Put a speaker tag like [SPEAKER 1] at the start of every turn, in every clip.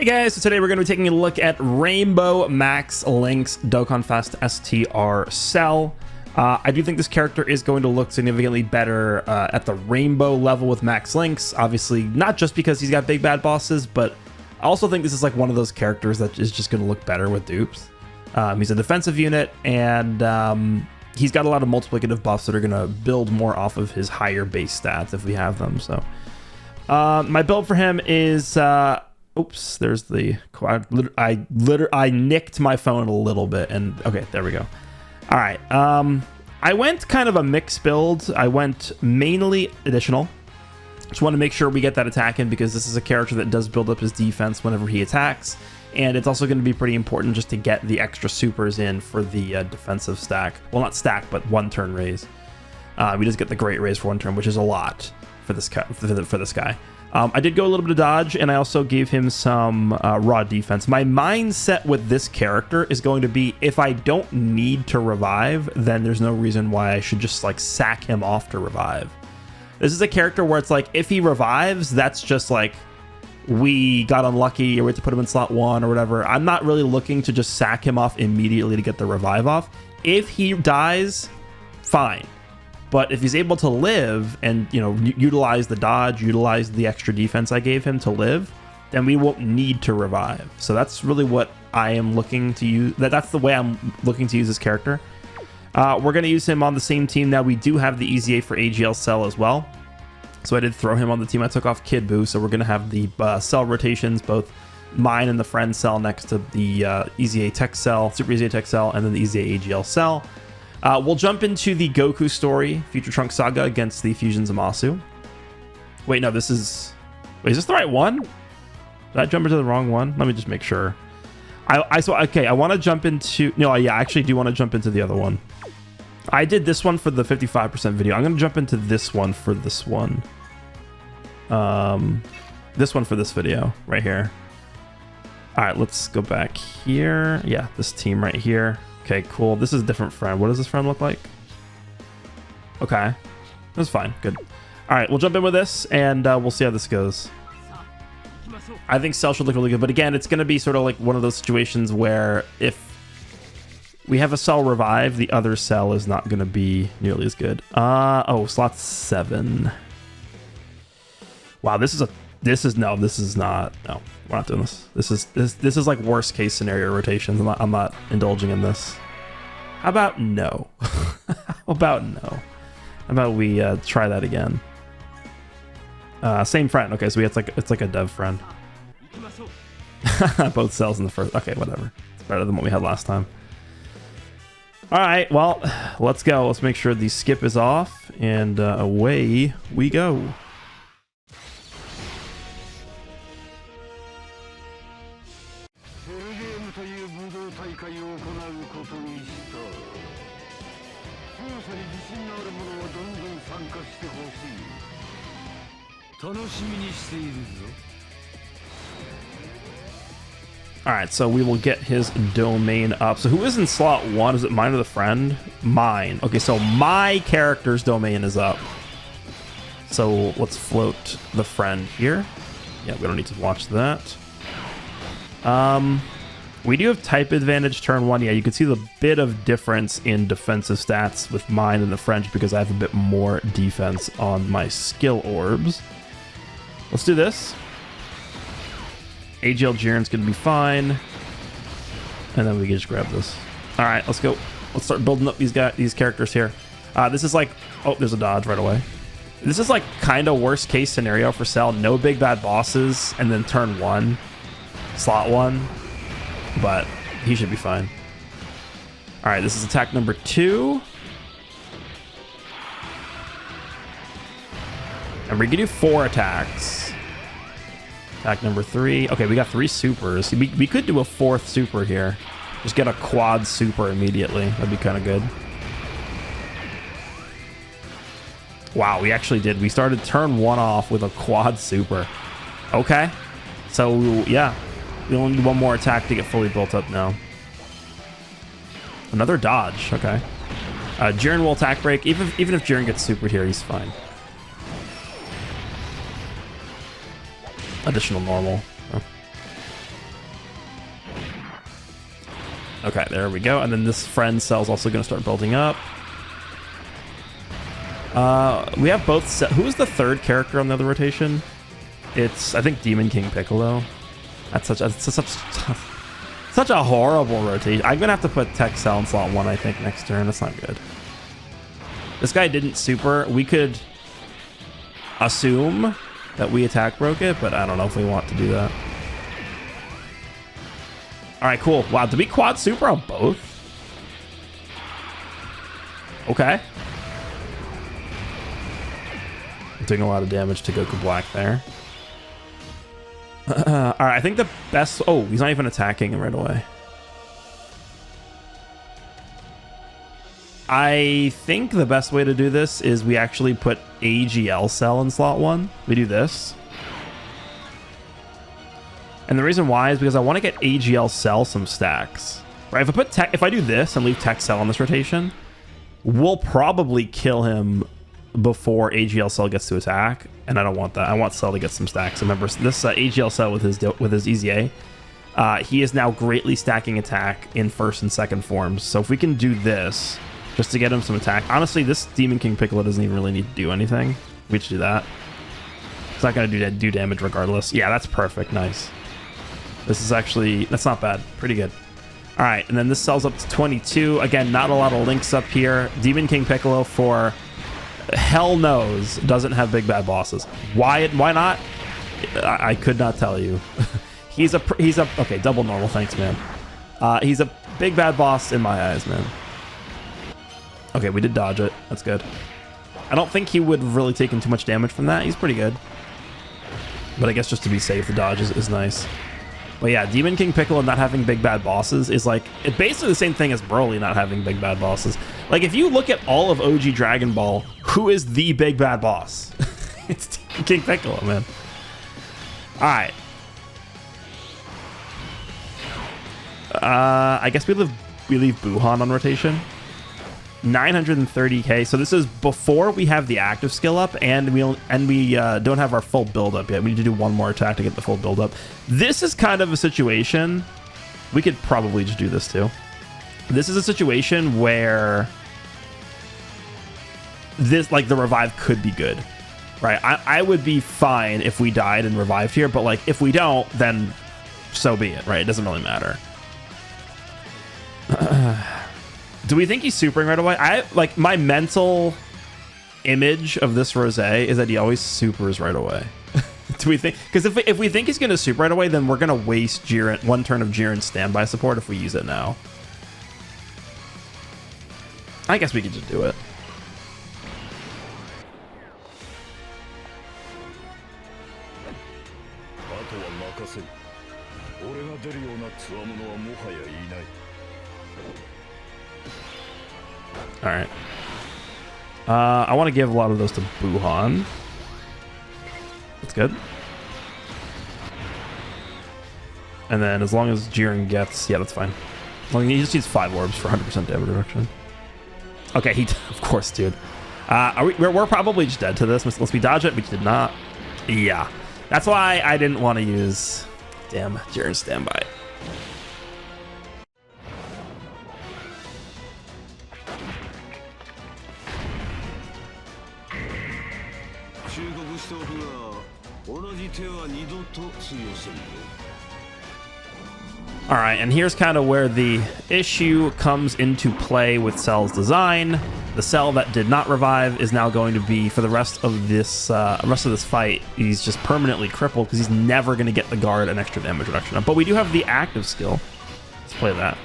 [SPEAKER 1] Hey guys, so today we're going to be taking a look at Rainbow Max Link's Dokkanfest STR Cell. I do think this character is going to look significantly better at the Rainbow level with Max Links. Obviously, not just because he's got big bad bosses, but I also think this is like one of those characters that is just going to look better with dupes. He's a defensive unit, and he's got a lot of multiplicative buffs that are going to build more off of his higher base stats if we have them. So my build for him is... oops, there's the quad. I nicked my phone a little bit, and okay, there we go. All right, I went kind of a mixed build. I went mainly additional. Just want to make sure we get that attack in because this is a character that does build up his defense whenever he attacks, and it's also going to be pretty important just to get the extra supers in for the defensive stack. Well, not stack, but one turn raise. We just get the great raise for one turn, which is a lot for this guy. I did go a little bit of dodge, and I also gave him some raw defense. My mindset with this character is going to be, if I don't need to revive, then there's no reason why I should just like sack him off to revive. This is a character where it's like, if he revives, that's just like, we got unlucky, or we have to put him in slot 1 or whatever. I'm not really looking to just sack him off immediately to get the revive off. If he dies, fine. But if he's able to live and, you know, utilize the dodge, utilize the extra defense I gave him to live, then we won't need to revive. So that's really what I am looking to use. That's the way I'm looking to use this character. We're going to use him on the same team. Now, we do have the Easy A for AGL Cell as well. So I did throw him on the team. I took off Kid Buu. So we're going to have the cell rotations, both mine and the friend cell next to the Easy A Tech Cell, Super Easy A Tech Cell, and then the Easy A AGL Cell. We'll jump into the Goku story, Future Trunks Saga against the Fusion Zamasu. Wait, no, this is... Wait, is this the right one? Did I jump into the wrong one? Let me just make sure. Okay, I want to jump into... No, yeah, I actually do want to jump into the other one. I did this one for the 55% video. I'm going to jump into this one for this one. This one for this video, right here. All right, let's go back here. Yeah, this team right here. Okay, cool. This is a different friend. What does this friend look like? Okay. That's fine. Good. All right, we'll jump in with this, and we'll see how this goes. I think Cell should look really good, but again, it's going to be sort of like one of those situations where if we have a Cell revive, the other Cell is not going to be nearly as good. Oh, slot 7. Wow, this is not. No, we're not doing this. This is like worst case scenario rotations. I'm not indulging in this. How about no? How about no? How about we try that again? Same friend. Okay, so it's like a dev friend. Both cells in the first. Okay, whatever. It's better than what we had last time. All right, well, let's go. Let's make sure the skip is off, and away we go. Alright, so we will get his domain up. So who is in slot 1? Is it mine or the friend? Mine. Okay, so my character's domain is up. So let's float the friend here. Yeah, we don't need to watch that. We do have type advantage turn 1. Yeah, you can see the bit of difference in defensive stats with mine and the French because I have a bit more defense on my skill orbs. Let's do this. AGL Jiren's going to be fine. And then we can just grab this. All right, let's go. Let's start building up these characters here. This is like... Oh, there's a dodge right away. This is like kind of worst case scenario for Cell. No big bad bosses, and then turn 1. Slot 1. But he should be fine. All right, this is attack number 2. And we can do 4 attacks. Attack number 3. Okay, we got 3 supers. We could do a 4th super here. Just get a quad super immediately. That'd be kind of good. Wow, we actually did. We started turn 1 off with a quad super. Okay. So, yeah. We only need 1 more attack to get fully built up now. Another dodge. Okay. Jiren will attack break. Even if Jiren gets supered here, he's fine. Additional normal. Oh. Okay, there we go. And then this friend cell's also going to start building up. We have both. Who's the third character on the other rotation? It's, I think, Demon King Piccolo. That's such a horrible rotation. I'm going to have to put Tech Cell in slot 1, I think, next turn. That's not good. This guy didn't super. We could assume that we attack broke it, but I don't know if we want to do that. All right, cool. Wow, did we quad super on both? Okay. I'm doing a lot of damage to Goku Black there. All right, I think the best... Oh, he's not even attacking him right away. I think the best way to do this is we actually put AGL Cell in slot 1. We do this. And the reason why is because I want to get AGL Cell some stacks. Right? If I do this and leave Tech Cell on this rotation, we'll probably kill him before AGL Cell gets to attack, and I don't want that. I want Cell to get some stacks. Remember, this AGL Cell with his EZA, he is now greatly stacking attack in first and second forms. So if we can do this just to get him some attack, honestly, this Demon King Piccolo doesn't even really need to do anything. We should do that. It's not going to do damage regardless. Yeah, that's perfect. Nice. This is actually, that's not bad. Pretty good. All right, and then this Cell's up to 22. Again, not a lot of links up here. Demon King Piccolo for hell knows doesn't have big bad bosses. Why not? I could not tell you. he's a okay, double normal, thanks man. He's a big bad boss in my eyes, man. Okay, we did dodge it. That's good. I don't think he would have really taken too much damage from that. He's pretty good, but I guess just to be safe, the dodge is nice. But yeah, Demon King Piccolo not having big bad bosses is like basically the same thing as Broly not having big bad bosses. Like if you look at all of OG Dragon Ball, who is the big bad boss? It's Demon King Piccolo, man. All right. I guess we leave Buhan on rotation. 930k. So this is before we have the active skill up, and we don't have our full build up yet. We need to do one more attack to get the full build up. This is kind of a situation. We could probably just do this too. This is a situation where this, like, the revive could be good, right? I would be fine if we died and revived here, but like if we don't, then so be it, right? It doesn't really matter. Do we think he's supering right away? Like, my mental image of this Rosé is that he always supers right away. Do we think? Because if we think he's going to super right away, then we're going to waste Jiren, one turn of Jiren's standby support if we use it now. I guess we could just do it. All right. I want to give a lot of those to Buhan. That's good. And then as long as Jiren gets... Yeah, that's fine. As long as he just needs 5 orbs for 100% damage reduction. Okay, of course, dude. We're probably just dead to this. Unless we dodge it, we did not. Yeah. That's why I didn't want to use... Damn, Jiren's standby. All right, and here's kind of where the issue comes into play with Cell's design. The Cell that did not revive is now going to be, for the rest of this fight, he's just permanently crippled because he's never going to get the guard and extra damage reduction. But we do have the active skill. Let's play that.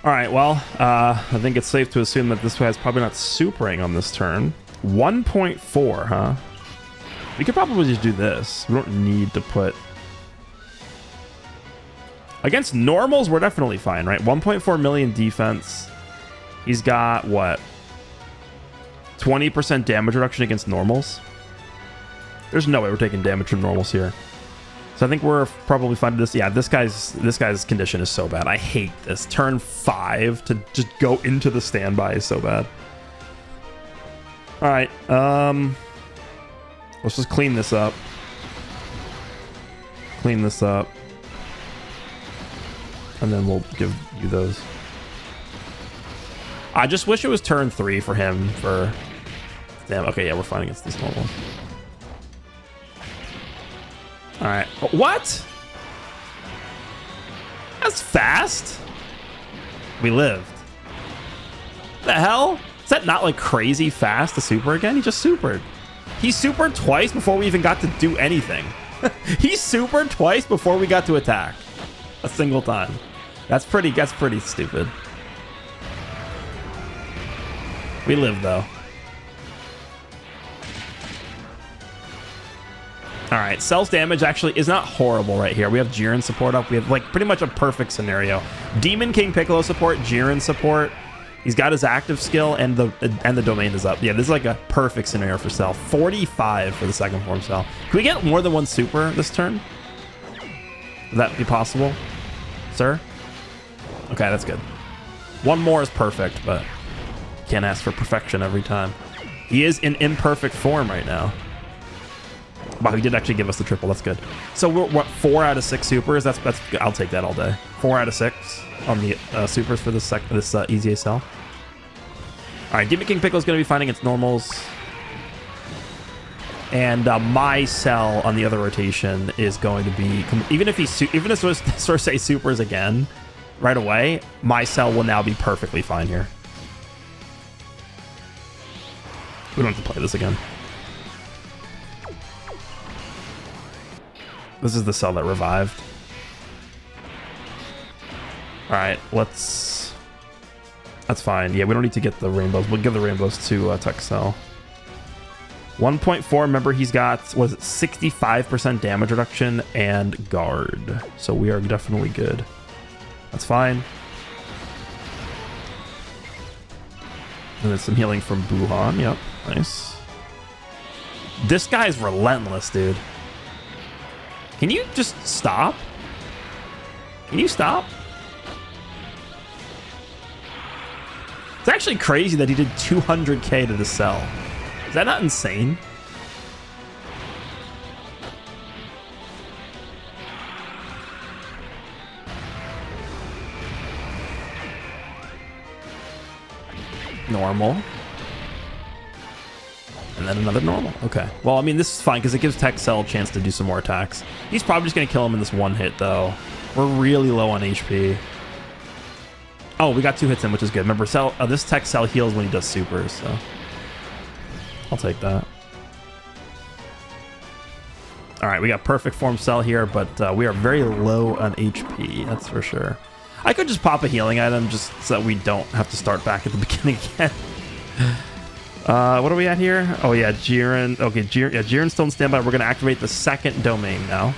[SPEAKER 1] All right, well, I think it's safe to assume that this guy's probably not supering on this turn. 1.4, huh? We could probably just do this. We don't need to put... Against normals, we're definitely fine, right? 1.4 million defense. He's got, what? 20% damage reduction against normals? There's no way we're taking damage from normals here. So I think we're probably fine with this. Yeah, this guy's condition is so bad. I hate this. Turn 5 to just go into the standby is so bad. All right, let's just clean this up. Clean this up, and then we'll give you those. I just wish it was turn 3 for him. For damn. Okay, yeah, we're fine against these normals. All right. What? That's fast. We lived. The hell? Is that not like crazy fast to super again? He just supered. He supered twice before we even got to do anything. He supered twice before we got to attack. A single time. That's pretty stupid. We lived though. All right, Cell's damage actually is not horrible right here. We have Jiren support up. We have like pretty much a perfect scenario. Demon King Piccolo support, Jiren support. He's got his active skill and the domain is up. Yeah, this is like a perfect scenario for Cell. 45 for the second form Cell. Can we get more than one super this turn? Would that be possible, sir? Okay, that's good. One more is perfect, but can't ask for perfection every time. He is in imperfect form right now. Wow, he did actually give us the triple. That's good. So we're what, 4 out of 6 supers? That's I'll take that all day. 4 out of 6 on the supers for this EZA Cell. All right, Demon King Piccolo's going to be fighting its normals, and my Cell on the other rotation is going to be even if Sorsei supers again right away, my Cell will now be perfectly fine here. We don't have to play this again. This is the Cell that revived. All right, let's... That's fine. Yeah, we don't need to get the rainbows. We'll give the rainbows to Tech Cell. 1.4, remember he's got, was it 65% damage reduction and guard. So we are definitely good. That's fine. And then some healing from Buhan. Yep, nice. This guy's relentless, dude. Can you just stop? Can you stop? It's actually crazy that he did 200k to the Cell. Is that not insane? Normal. And then another normal. Okay. Well, I mean, this is fine because it gives Tech Cell a chance to do some more attacks. He's probably just going to kill him in this one hit, though. We're really low on HP. Oh, we got 2 hits in, which is good. Remember, this Tech Cell heals when he does supers, so I'll take that. All right, we got perfect form Cell here, but we are very low on HP, that's for sure. I could just pop a healing item just so that we don't have to start back at the beginning again. What are we at here? Oh yeah, Jiren. Okay, Jiren's still in standby. We're gonna activate the second domain now.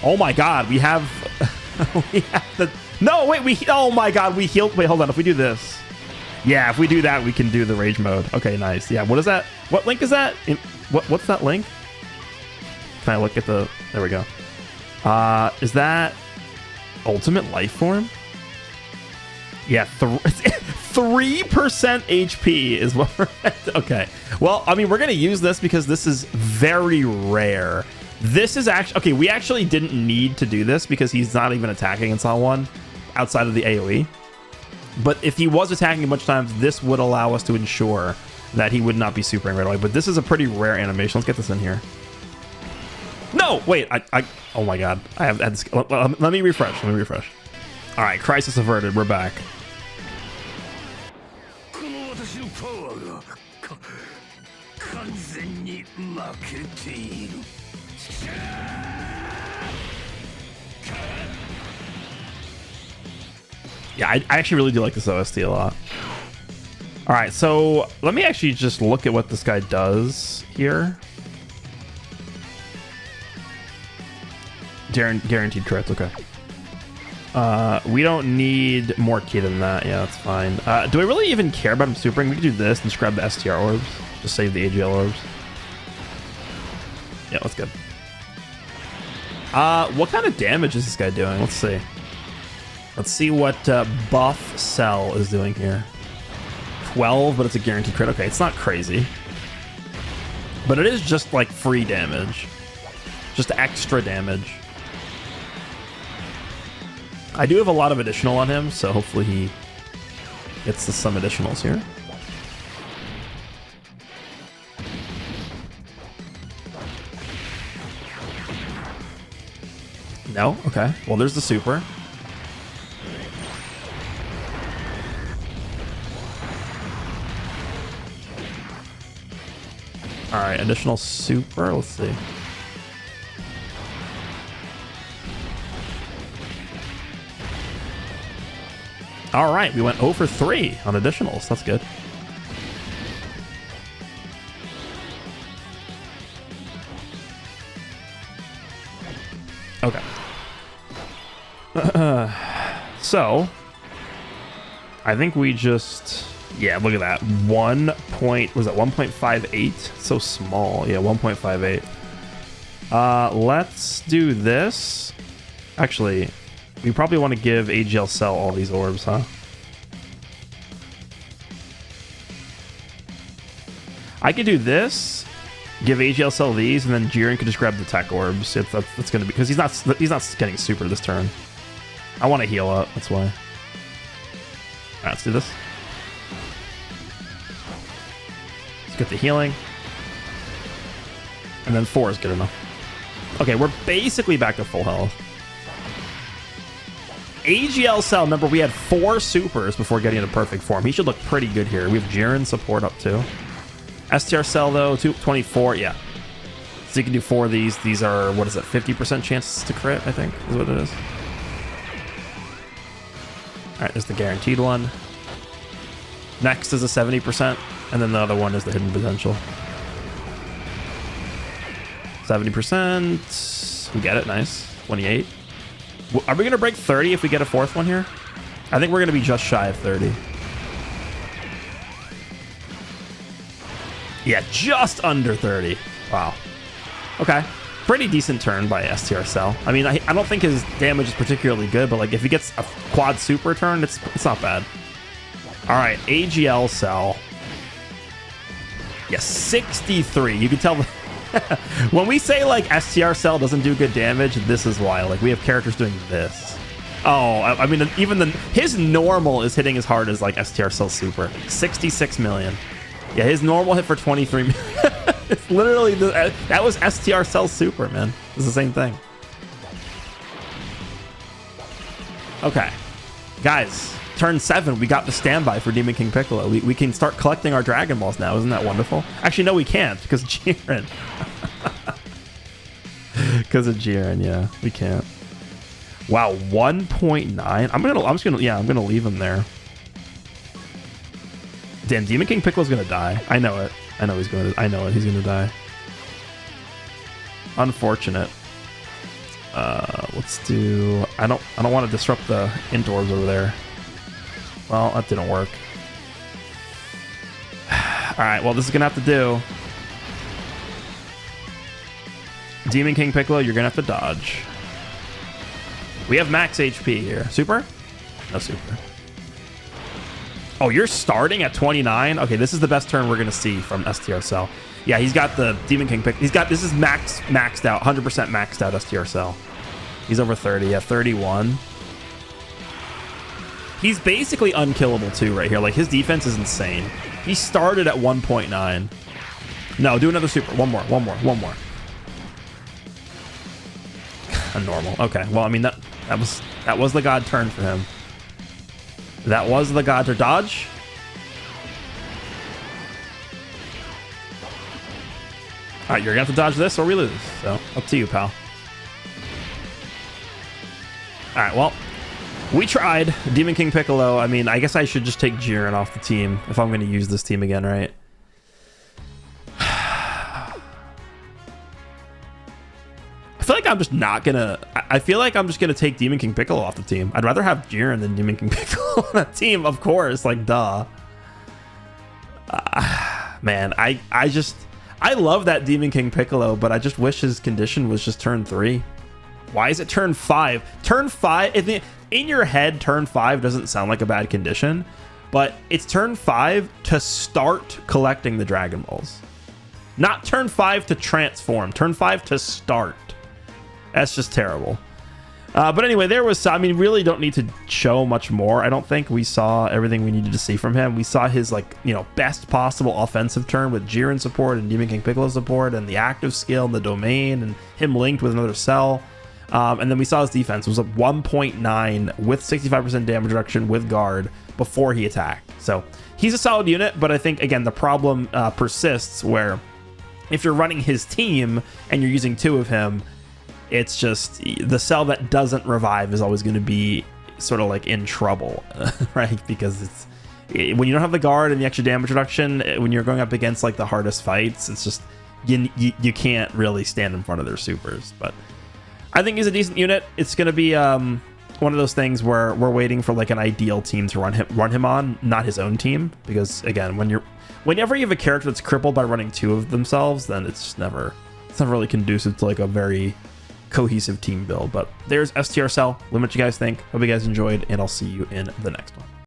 [SPEAKER 1] Oh my god, we have we have the no wait oh my god, we healed. Wait, hold on. If we do this, yeah, if we do that, we can do the rage mode. Okay, nice. Yeah, what is that? What link is that? What's that link? Can I look at the? There we go. Is that ultimate life form? Yeah, 3% HP is what we're at. Okay. Well, I mean, we're gonna use this because this is very rare. This is actually okay. We actually didn't need to do this because he's not even attacking in Cell 1 outside of the AoE. But if he was attacking a bunch of times, this would allow us to ensure that he would not be supering right away. But this is a pretty rare animation. Let's get this in here. No, wait. Oh my god. I have had this. Let me refresh. Let me refresh. All right, crisis averted. We're back. Yeah, I actually really do like this OST a lot. All right, so let me actually just look at what this guy does here. Guaranteed crit, okay. We don't need more key than that. Yeah, that's fine. Do I really even care about him supering? We can do this and just grab the STR orbs. Just save the AGL orbs. Yeah, that's good. What kind of damage is this guy doing? Let's see. Let's see what buff Cell is doing here. 12, but it's a guaranteed crit. Okay, it's not crazy. But it is just like free damage. Just extra damage. I do have a lot of additional on him, so hopefully he gets some additionals here. No? Okay. Well, there's the super. All right, additional super. Let's see. All right, we went 0 for 3 on additionals. That's good. Okay. So, I think we just... Yeah, look at that. 1.58? So small. Yeah, 1.58. Let's do this. Actually, we probably want to give AGL Cell all these orbs, huh? I could do this, give AGL Cell these, and then Jiren could just grab the tech orbs. That's going to be... Because he's not getting super this turn. I want to heal up, that's why. All right, let's do this. Let's get the healing. And then 4 is good enough. Okay, we're basically back to full health. AGL Cell, remember we had 4 supers before getting into perfect form. He should look pretty good here. We have Jiren support up too. STR Cell though, 24, yeah. So you can do 4 of these. These are, what is it, 50% chances to crit, I think, is what it is. All right, there's the guaranteed one. Next is a 70%, and then the other one is the hidden potential. 70%, we get it, nice. 28. Are we going to break 30 if we get a 4th one here? I think we're going to be just shy of 30. Yeah, just under 30. Wow. Okay. Pretty decent turn by STR Cell. I mean, I don't think his damage is particularly good, but like if he gets a quad super turn, it's not bad. All right, AGL Cell. Yeah, 63. You can tell when we say like STR Cell doesn't do good damage, this is why. Like we have characters doing this. Oh, I mean, even his normal is hitting as hard as like STR Cell super. 66 million. Yeah, his normal hit for 23 million. It's literally that was STR Cell super, man. It's the same thing. Okay, guys, turn 7. We got the standby for Demon King Piccolo. We can start collecting our Dragon Balls now. Isn't that wonderful? Actually, no, we can't because Jiren. Because of Jiren, yeah, we can't. Wow, 1.9. I'm gonna leave him there. Damn, Demon King Piccolo's gonna die. I know it. I know he's gonna die. Unfortunate. Let's do... I don't want to disrupt the int orbs over there. Well, that didn't work. Alright, well, this is gonna have to do. Demon King Piccolo, you're gonna have to dodge. We have max HP here. Super? No super. Oh, you're starting at 29? Okay, this is the best turn we're going to see from STR Cell. Yeah, he's got the Demon King pick. This is maxed out, 100% maxed out STR Cell. He's over 30, yeah, 31. He's basically unkillable too right here. Like, his defense is insane. He started at 1.9. No, do another super. One more. A normal. Okay, well, I mean, that was the god turn for him. That was the god to dodge. All right, you're gonna have to dodge this or we lose. So up to you, pal. All right, well, we tried. Demon King Piccolo. I mean, I guess I should just take Jiren off the team if I'm gonna use this team again, right? I feel like I'm just not gonna. I feel like I'm just gonna take Demon King Piccolo off the team. I'd rather have Jiren than Demon King Piccolo on that team, of course. Like, duh. Man, I love that Demon King Piccolo, but I just wish his condition was just turn 3. Why is it turn 5? Turn 5, in your head, turn 5 doesn't sound like a bad condition, but it's turn 5 to start collecting the Dragon Balls. Not turn 5 to transform, turn 5 to start. That's just terrible. But anyway, there was, I mean, really don't need to show much more. I don't think we saw everything we needed to see from him. We saw his, like, you know, best possible offensive turn with Jiren support and Demon King Piccolo support and the active skill and the domain and him linked with another cell. And then we saw his defense was up 1.9 with 65% damage reduction with guard before he attacked. So he's a solid unit, but I think, again, the problem persists where if you're running his team and you're using 2 of him, it's just the cell that doesn't revive is always going to be sort of like in trouble, right? Because it's when you don't have the guard and the extra damage reduction, when you're going up against like the hardest fights, it's just you can't really stand in front of their supers. But I think he's a decent unit. It's going to be one of those things where we're waiting for like an ideal team to run him on, not his own team. Because again, whenever you have a character that's crippled by running 2 of themselves, then it's not really conducive to like a very cohesive team build. But there's STR Cell. Let me know what you guys think. Hope you guys enjoyed, and I'll see you in the next one.